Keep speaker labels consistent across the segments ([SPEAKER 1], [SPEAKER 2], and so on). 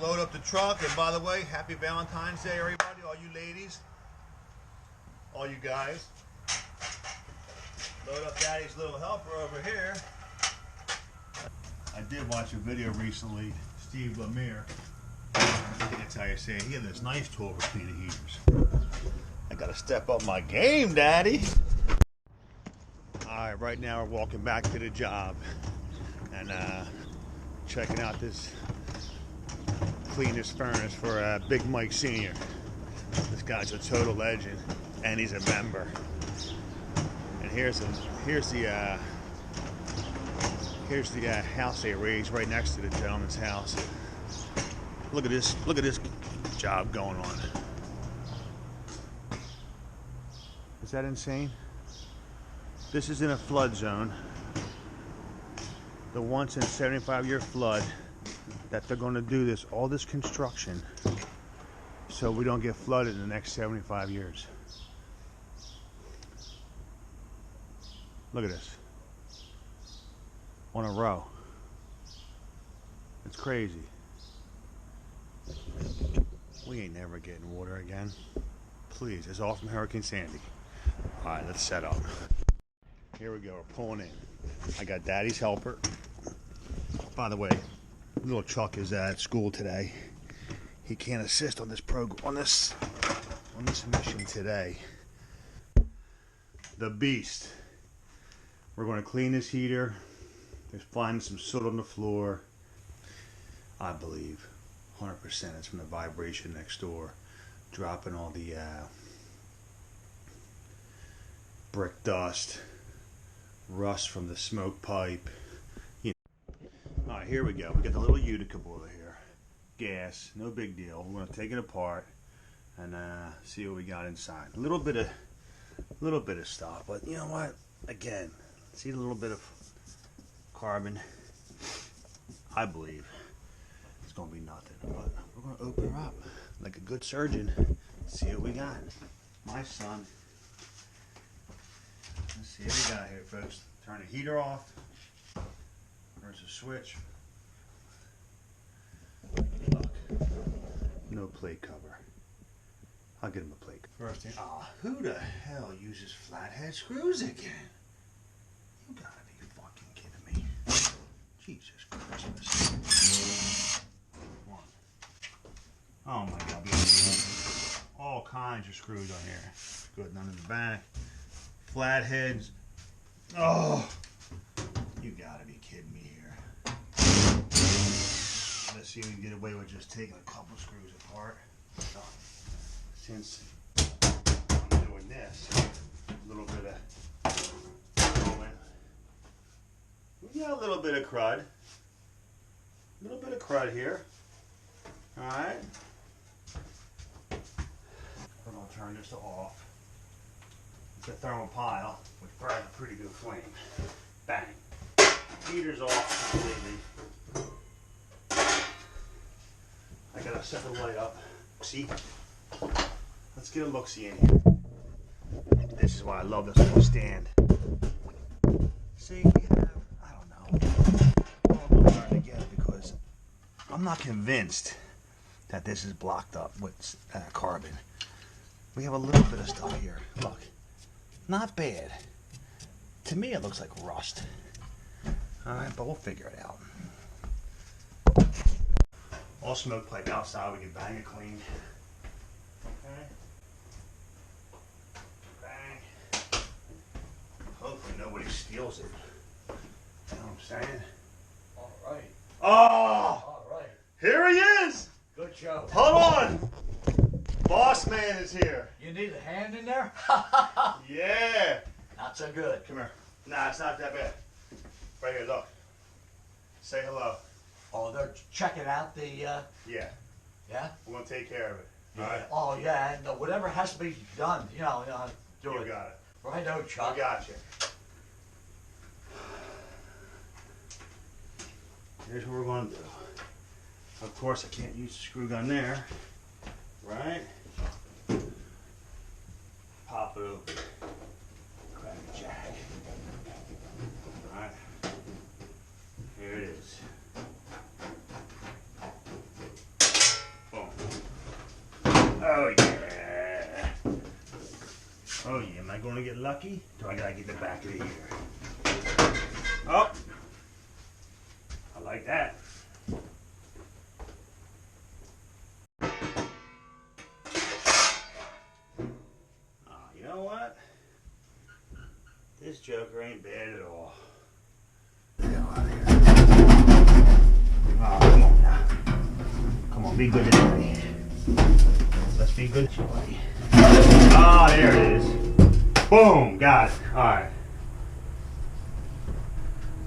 [SPEAKER 1] load up the truck. And by the way, happy Valentine's Day, everybody, all you ladies, all you guys. Load up Daddy's little helper over here. I did watch a video recently, Steve Lemire. I think that's how you say it. He had this nice tool for cleaning heaters. I gotta step up my game, Daddy. Alright, right now we're walking back to the job and checking out this cleanest furnace for Big Mike Sr. This guy's a total legend and he's a member. And here's the house they raised right next to the gentleman's house. Look at this job going on. Is that insane? This is in a flood zone. The once in 75-year flood that they're going to do this, all this construction, so we don't get flooded in the next 75 years. Look at this. On a row. It's crazy. We ain't never getting water again. Please, it's all from Hurricane Sandy. Alright, let's set up. Here we go, we're pulling in. I got Daddy's helper. By the way, little Chuck is at school today. He can't assist on this program, on this mission today. The beast. We're going to clean this heater. There's finding some soot on the floor. I believe 100% it's from the vibration next door, dropping all the brick dust, rust from the smoke pipe. All right, here we go. We got the little Utica boiler here. Gas, no big deal. We're gonna take it apart and see what we got inside. A little bit of stuff, but you know what? Again, see a little bit of carbon. I believe it's gonna be nothing, but we're gonna open her up like a good surgeon. See what we got. My son. Let's see what we got here, folks. Turn the heater off. There's a switch. Look, no plate cover. I'll get him a plate. First thing. Ah, who the hell uses flathead screws again? You gotta be fucking kidding me. Jesus Christmas. One. Oh my God. All kinds of screws on here. Good, none in the back. Flatheads. Oh, you gotta be kidding me here. Let's see if we can get away with just taking a couple screws apart. So, since I'm doing this, a little bit of rolling. We got a little bit of crud. A little bit of crud here. Alright. We're gonna turn this off. It's a thermal pile, which burns a pretty good flame. Bang. Heater's off completely. I gotta set the light up. See? Let's get a look-see in here. This is why I love this little stand. See, we have, I don't know, all of them are together because I'm not convinced that this is blocked up with carbon. We have a little bit of stuff here. Look. Not bad. To me, it looks like rust. Alright, but we'll figure it out. All smoke pipe outside, we can bang it clean. Okay. Bang. Hopefully nobody steals it. You know what I'm saying?
[SPEAKER 2] Alright.
[SPEAKER 1] Oh!
[SPEAKER 2] Alright.
[SPEAKER 1] Here he is!
[SPEAKER 2] Good show.
[SPEAKER 1] Hold on! Boss man is here.
[SPEAKER 2] You need a hand in there?
[SPEAKER 1] Yeah.
[SPEAKER 2] Not so good.
[SPEAKER 1] Come here. Nah, it's not that bad. Right here, look. Say hello.
[SPEAKER 2] Oh, they're checking out the,
[SPEAKER 1] Yeah.
[SPEAKER 2] yeah?
[SPEAKER 1] We're going to take care of it.
[SPEAKER 2] Yeah.
[SPEAKER 1] All right?
[SPEAKER 2] Oh, yeah, and whatever has to be done, you know do
[SPEAKER 1] You
[SPEAKER 2] it.
[SPEAKER 1] got it.
[SPEAKER 2] Righto, Chuck.
[SPEAKER 1] I got you. Here's what we're going to do. Of course, I can't use the screw gun there. Right? Pop it open. Grab a jack. Alright. Here it is. going to get lucky? Do I gotta get the back of the ear? Oh, I like that. Oh, you know what? This joker ain't bad at all. Get out of here. Oh, come on now. Come on, be good to me. Let's be good to you, buddy. Ah, there it is. Boom, got it. All right.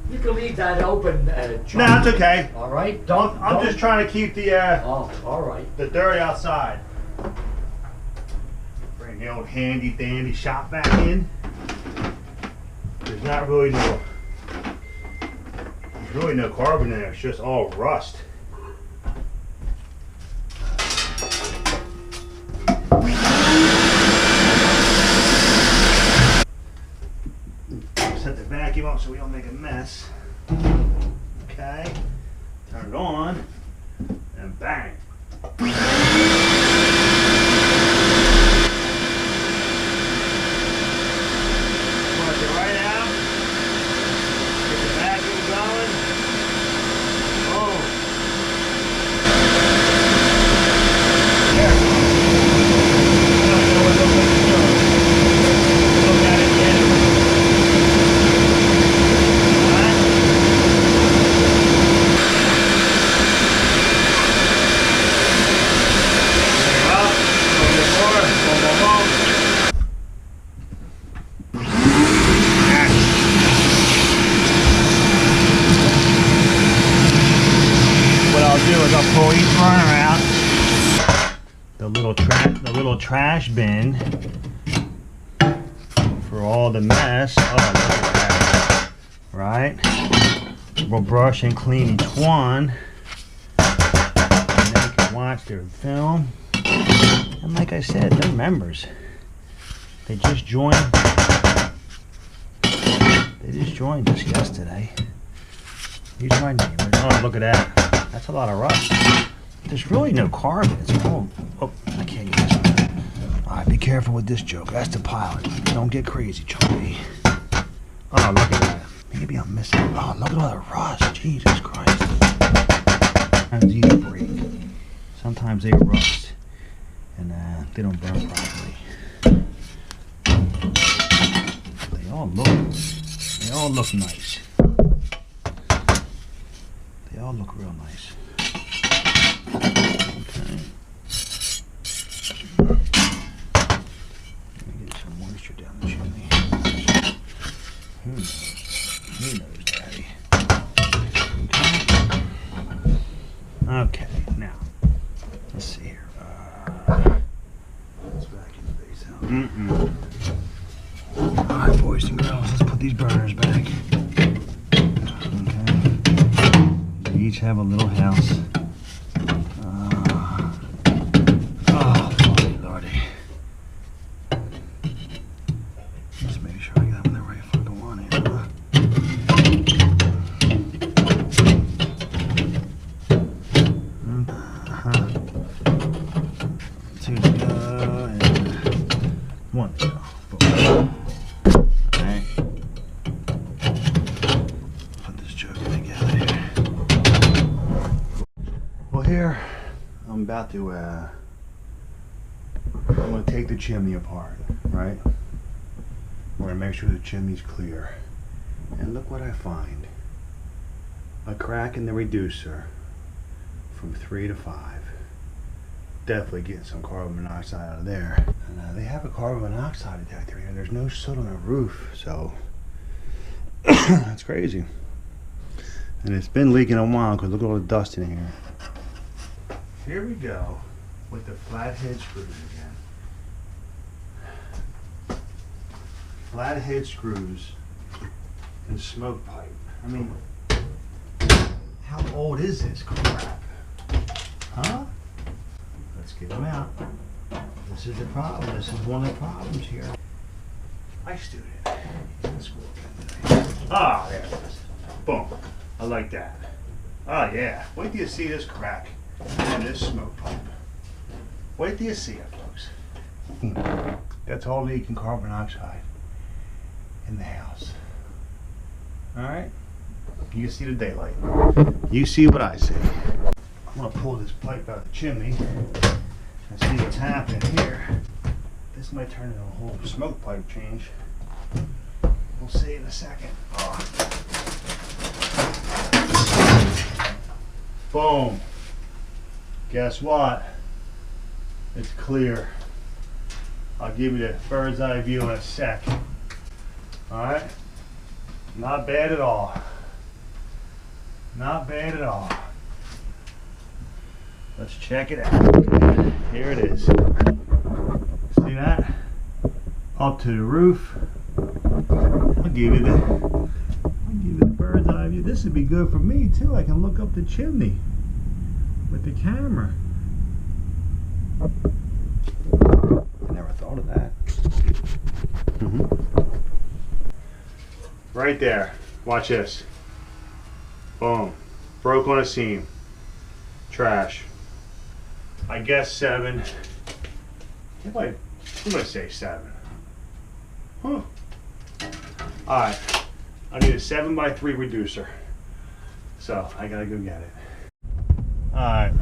[SPEAKER 2] You can leave that open, John.
[SPEAKER 1] No, it's okay.
[SPEAKER 2] All right.
[SPEAKER 1] I'm just trying to keep the
[SPEAKER 2] Oh, all right.
[SPEAKER 1] the dirt outside. Bring the old handy dandy shop back in. There's really no carbon in there. It's just all rust. Set the vacuum up so we don't make a mess. Okay. Turn it on. And bang. Flush it right out. Get the vacuum going. Boom. There. Look at it again. Alright. What I'll do is I'll pull each burner out, the little trash bin for all the mess. Oh, look at that! Right? We'll brush and clean each one, and then you can watch their film. And like I said, they're members. They just joined. They just joined us yesterday. These are my neighbors. Oh, look at that. That's a lot of rust. There's really no carbon. It's all. Oh, I can't get this one. All right, be careful with this joke. That's the pilot. Don't get crazy, Charlie. Oh, look at that. Maybe I'm missing. Oh, look at all the rust. Jesus Christ. Sometimes these break. Sometimes they rust. And they don't burn properly. They all look nice. They all look real nice. Okay. Let me get some moisture down the chimney. Who knows? Who knows, Daddy? Okay. Okay, now let's see here. Let's vacuum the base out. Alright, boys and girls, let's put these burners back. Okay. They each have a little house. Oh, lordy, lordy. Just make sure I got them in the right fucking one here. Two to go and one to go. Alright. Put this joker together here. Well, here I'm about to I'm going to take the chimney apart, right? We're going to make sure the chimney's clear. And look what I find. A crack in the reducer from 3 to 5. Definitely getting some carbon monoxide out of there. And they have a carbon monoxide detector here. There's no soot on the roof, so that's crazy. And it's been leaking a while because look at all the dust in here. Here we go with the flathead screws again. Flathead screws and smoke pipe. I mean, how old is this crap? Huh? Let's get them out. This is the problem. This is one of the problems here. Hi, student. Let's go again today. Ah, there it is. Boom. I like that. Oh, yeah. Wait till you see this crack and this smoke pipe. Wait till you see it, folks. That's all leaking carbon monoxide in the house. Alright? You can see the daylight. You see what I see. I'm gonna pull this pipe out of the chimney and see what's happening here. This might turn into a whole smoke pipe change. We'll see in a second. Oh. Boom. Guess what? It's clear. I'll give you the bird's eye view in a sec. Alright? Not bad at all. Not bad at all. Let's check it out. Here it is. See that? Up to the roof. I'll give you the bird's eye view. This would be good for me too. I can look up the chimney with the camera. I never thought of that. Right there. Watch this. Boom. Broke on a seam. Trash. I guess 7. What did I say 7? Huh. Alright. I need a 7x3 reducer. So I gotta go get it. Alright.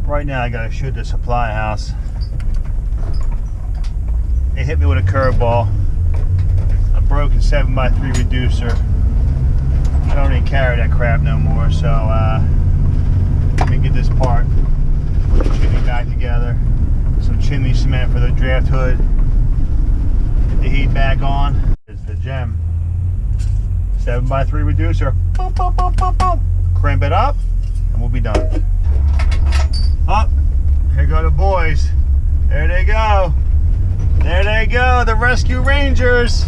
[SPEAKER 1] Right now I gotta shoot the supply house. It hit me with a curveball. A broken 7x3 reducer. I don't even carry that crap no more, so let me get this part. Put the chimney back together. Some chimney cement for the draft hood. Get the heat back on. It's the gem. 7x3 reducer. Boom, boom, boom, boom, boom. Crimp it up, and we'll be done. Up. Here go the boys. There they go. There they go, the Rescue Rangers.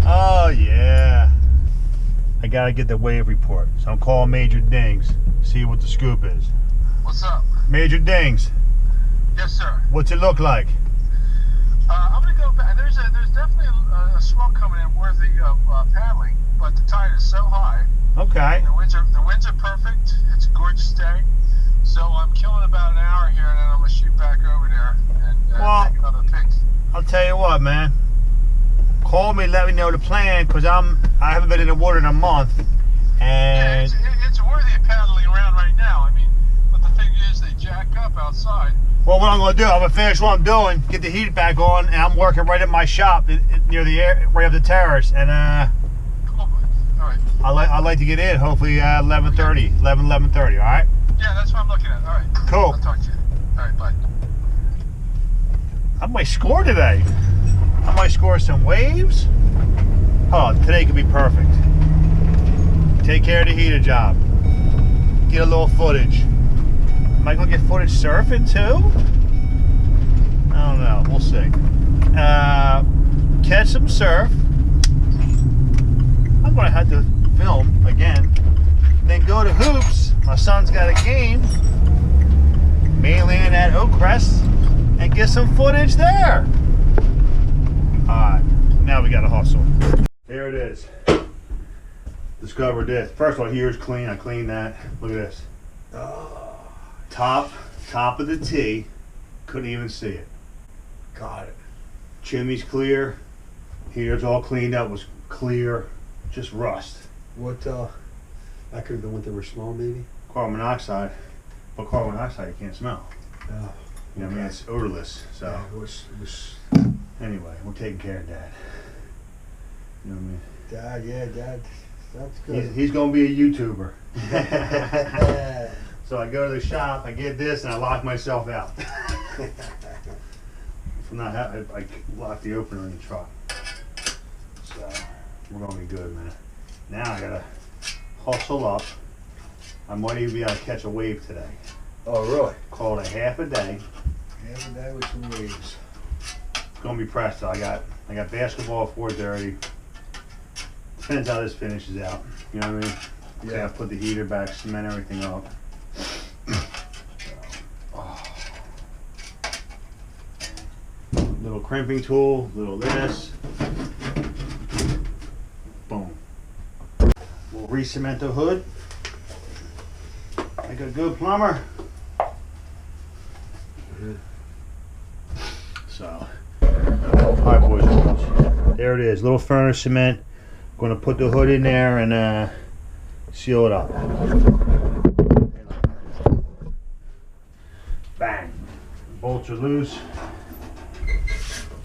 [SPEAKER 1] Oh yeah. I gotta get the wave report. So I'm calling Major Dings. See what the scoop is.
[SPEAKER 3] What's up?
[SPEAKER 1] Major Dings.
[SPEAKER 3] Yes, sir.
[SPEAKER 1] What's it look like?
[SPEAKER 3] I'm gonna go back. There's definitely a swell coming in worthy of paddling, but the tide is so high.
[SPEAKER 1] Okay.
[SPEAKER 3] The winds are perfect. It's a gorgeous day. So I'm killing about an hour here, and then I'm gonna shoot back over there and take another pick.
[SPEAKER 1] I'll tell you what, man. Call me, let me know the plan, cause I haven't been in the water in a month, and
[SPEAKER 3] yeah, it's worthy of paddling around right now. I mean, but the thing is, they jack up outside.
[SPEAKER 1] well, what I'm gonna do, I'm gonna finish what I'm doing, get the heat back on, and I'm working right at my shop near the right up the terrace, and
[SPEAKER 3] Cool. All right.
[SPEAKER 1] I like to get in, hopefully 11:30, 11:30. All right.
[SPEAKER 3] Yeah, that's what I'm looking at. All right.
[SPEAKER 1] Cool.
[SPEAKER 3] I'll talk to you. All right, bye.
[SPEAKER 1] I might score today. I might score some waves. Oh, today could be perfect. Take care of the heater job. Get a little footage. Am I gonna get footage surfing too? I don't know. We'll see. Catch some surf. I'm gonna have to film again. Then go to hoops. My son's got a game. Mainland at Oakcrest. And get some footage there. Alright, now we gotta hustle. Here it is. Discovered this. First of all, here's clean. I cleaned that. Look at this.
[SPEAKER 2] Oh,
[SPEAKER 1] Top of the T. Couldn't even see it.
[SPEAKER 2] got it.
[SPEAKER 1] Chimney's clear. Here's all cleaned up. Was clear. Just rust.
[SPEAKER 2] What, that could have been what they were small, maybe?
[SPEAKER 1] Carbon monoxide. But carbon monoxide you can't smell.
[SPEAKER 2] Oh,
[SPEAKER 1] You know what I mean? It's odorless. So
[SPEAKER 2] yeah, it was,
[SPEAKER 1] anyway, we're taking care of that. You know what I mean?
[SPEAKER 2] Dad, yeah, Dad, that's good.
[SPEAKER 1] He's gonna be a YouTuber. So I go to the shop, I get this, and I lock myself out. If I'm not happy, I lock the opener in the truck. So we're gonna be good, man. Now I gotta hustle up. I might even be able to catch a wave today.
[SPEAKER 2] Oh, really?
[SPEAKER 1] Call it a half a day.
[SPEAKER 2] Half a day with some waves.
[SPEAKER 1] It's gonna be presto. I got basketball at 4:30. Depends how this finishes out. You know what I mean?
[SPEAKER 2] Yeah.
[SPEAKER 1] I put the heater back, cement everything up. Little crimping tool, little this. Boom. We'll re-cement the hood. Like a good plumber. So, all right, boys and girls. There it is, little furnace cement. Going to put the hood in there and seal it up. Bang. Bolts are loose.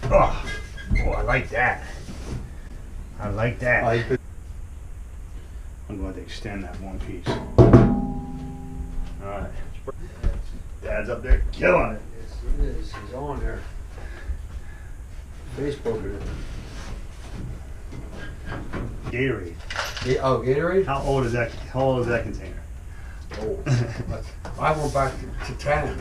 [SPEAKER 1] Oh, I like that. I like that. I'm going to extend that one piece. Alright. Dad's up there killing it.
[SPEAKER 4] Yes, it is. He's on there. Facebooking it.
[SPEAKER 1] Gatorade.
[SPEAKER 4] Oh, Gatorade?
[SPEAKER 1] How old is that? How old is that container?
[SPEAKER 4] Oh, I went back to 10.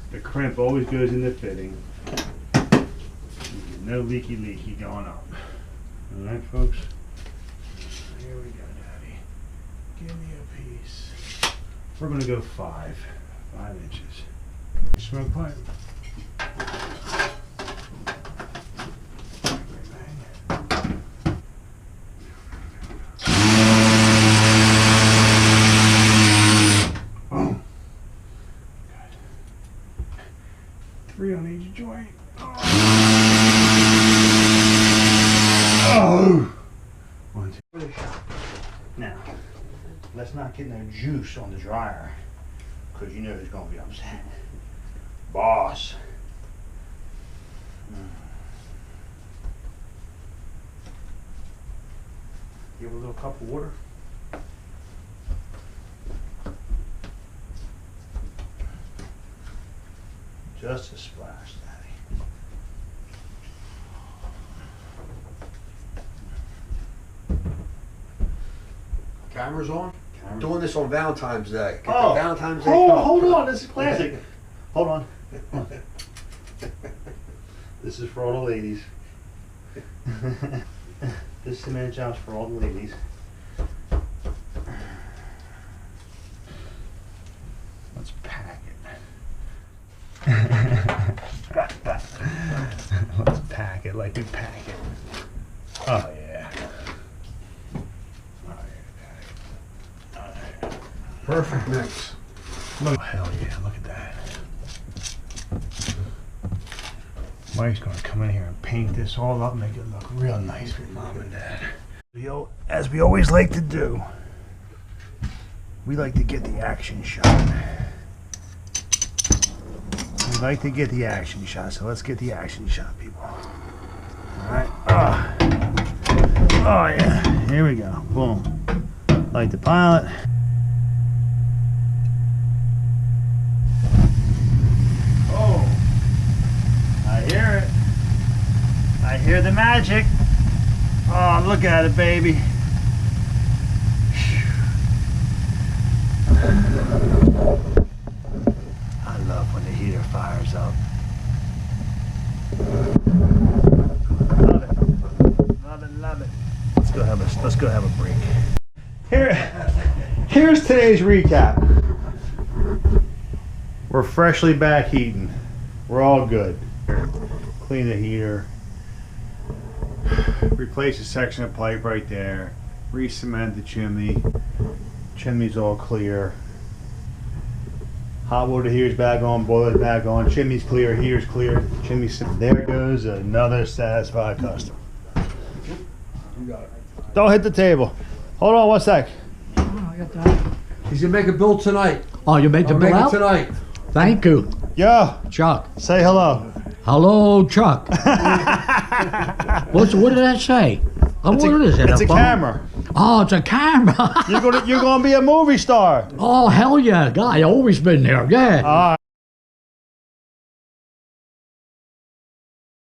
[SPEAKER 1] The crimp always goes in the fitting. No leaky going up. Alright, folks. Here we go, Daddy. Give me a piece. We're going to go 5 inches. Smoke pipe. Three on each joint. Oh. 1, 2. Now, let's not get no juice on the dryer, because you know who's going to be upset. Boss. Give a little cup of water. Just a splash, Daddy.
[SPEAKER 4] Camera's on? Doing this on Valentine's Day. Get
[SPEAKER 1] Oh,
[SPEAKER 4] the Valentine's Day
[SPEAKER 1] hold
[SPEAKER 4] cup.
[SPEAKER 1] on, this is classic. Hold on. This is for all the ladies. This cement job's for all the ladies. Let's pack it. Let's pack it like we pack it. Oh yeah.
[SPEAKER 4] Perfect mix.
[SPEAKER 1] Look, hell yeah, look at that. Mike's gonna come in here and paint this all up, make it look real nice for Mom and Dad. As we always like to do, we like to get the action shot. We like to get the action shot, so let's get the action shot, people. Alright. Oh yeah, here we go. Boom. Light the pilot. Oh, I hear it. I hear the magic. Oh, look at it, baby. I love when the heater fires up. Love it. Love it, love it. Let's go have a break. Here's today's recap. We're freshly back heating. We're all good. Clean the heater. Replace a section of pipe right there. Re-cement the chimney. Chimney's all clear. Hot water heater's back on, boiler's back on. Chimney's clear, heater's clear. Chimney's, there goes another satisfied customer.
[SPEAKER 4] You got it.
[SPEAKER 1] Don't hit the table. Hold on one sec.
[SPEAKER 5] Oh, I got that.
[SPEAKER 4] He's gonna make a bill tonight.
[SPEAKER 5] Oh, you made the
[SPEAKER 4] I'll
[SPEAKER 5] bill
[SPEAKER 4] make
[SPEAKER 5] out?
[SPEAKER 4] it tonight.
[SPEAKER 5] Thank you,
[SPEAKER 1] Yo,
[SPEAKER 5] Chuck.
[SPEAKER 1] say hello.
[SPEAKER 5] Hello, Chuck. What did that say? Oh, what is it?
[SPEAKER 1] It's a
[SPEAKER 5] phone?
[SPEAKER 1] camera.
[SPEAKER 5] Oh, it's a camera.
[SPEAKER 1] You're gonna be a movie star.
[SPEAKER 5] Oh, hell yeah. Guy, always been there. Yeah.
[SPEAKER 1] All right.